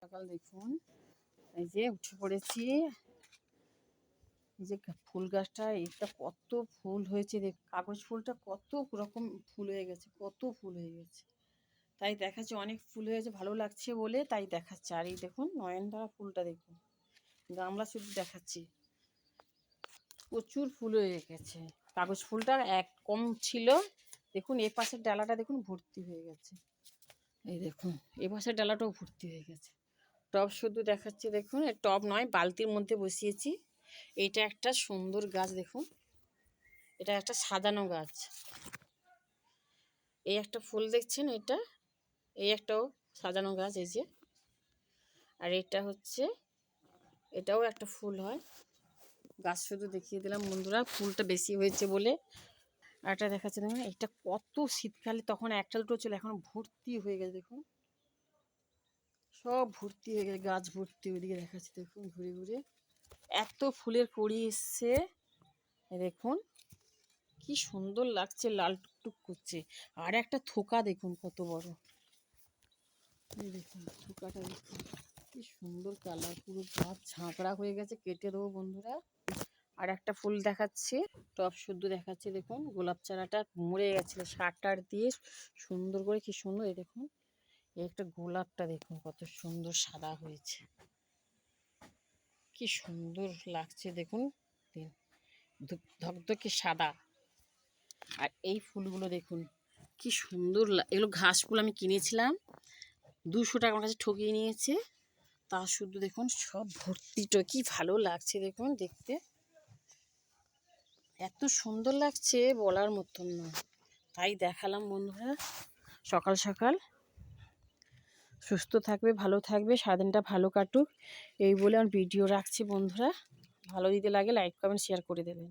সকাল দেখুন, এই যে উঠে পড়েছি। এই যে ফুল গাছটা, এটা কত ফুল হয়েছে দেখ, কাগজ ফুলটা কত রকম ফুল হয়ে গেছে, কত ফুল হয়ে গেছে। তাই দেখাচ্ছে অনেক ফুল হয়েছে, ভালো লাগছে বলে তাই দেখাচ্ছে। আর এই দেখুন নয়নতারা ফুলটা দেখুন, গামলা শুধু দেখাচ্ছি, প্রচুর ফুল হয়ে গেছে। কাগজ ফুলটা এক কম ছিল, দেখুন এ পাশের ডালাটা দেখুন ভর্তি হয়ে গেছে। এই দেখুন এ পাশের ডালাটাও ভর্তি হয়ে গেছে। টব শুধু দেখাচ্ছি, দেখুন টব নয়, বালতির মধ্যে বসিয়েছি। এইটা একটা সুন্দর গাছ দেখুন, এটা একটা সাজানো গাছ। এই একটা ফুল দেখছেন, এটা এই একটাও সাজানো গাছ, এই যে। আর এটা হচ্ছে, এটাও একটা ফুল হয়। গাছ শুধু দেখিয়ে দিলাম বন্ধুরা, ফুলটা বেশি হয়েছে বলে। আর এটা দেখাচ্ছে দেখুন, এটা কত শীতকালে তখন একটা দুটো ছিল, এখন ভর্তি হয়ে গেছে দেখুন, সব ভর্তি হয়ে গেছে, গাছ ভর্তি। ওইদিকে দেখাচ্ছি দেখুন ঘুরে ঘুরে, এত ফুলের কড়ি এসছে দেখুন, কি সুন্দর লাগছে, লাল টুকটুক করছে। আর একটা থোকা দেখুন কত বড়, এই দেখুন থোকাটা দেখুন, কি সুন্দর কালার, পুরো গাছ ঝাঁকড়া হয়ে গেছে, কেটে দেবো বন্ধুরা। আর একটা ফুল দেখাচ্ছি, টব শুদ্ধ দেখাচ্ছি দেখুন, গোলাপ চারাটা মরে গেছিলো, সার টার দিয়ে সুন্দর করে, কি সুন্দর। এই দেখুন এই একটা গোলাপটা দেখুন কত সুন্দর সাদা হয়েছে, কি সুন্দর লাগছে দেখুন, ধকধকে সাদা। আর এই ফুলগুলো দেখুন কি সুন্দর, এগুলো ঘাস ফুল, আমি কিনেছিলাম 200 টাকা, আমার কাছে ঠকিয়ে নিয়েছে। তা শুধু দেখুন সব ভর্তিটা, কি ভালো লাগছে দেখুন দেখতে, এত সুন্দর লাগছে বলার মতন না। তাই দেখালাম বন্ধুরা, সকাল সকাল। সুস্থ থাকবে, ভালো থাকবে, সারাদিনটা ভালো কাটুক, এই বলে আমার ভিডিও রাখছি বন্ধুরা। ভালো দিতে লাগে লাইক কমেন্ট শেয়ার করে দেবেন।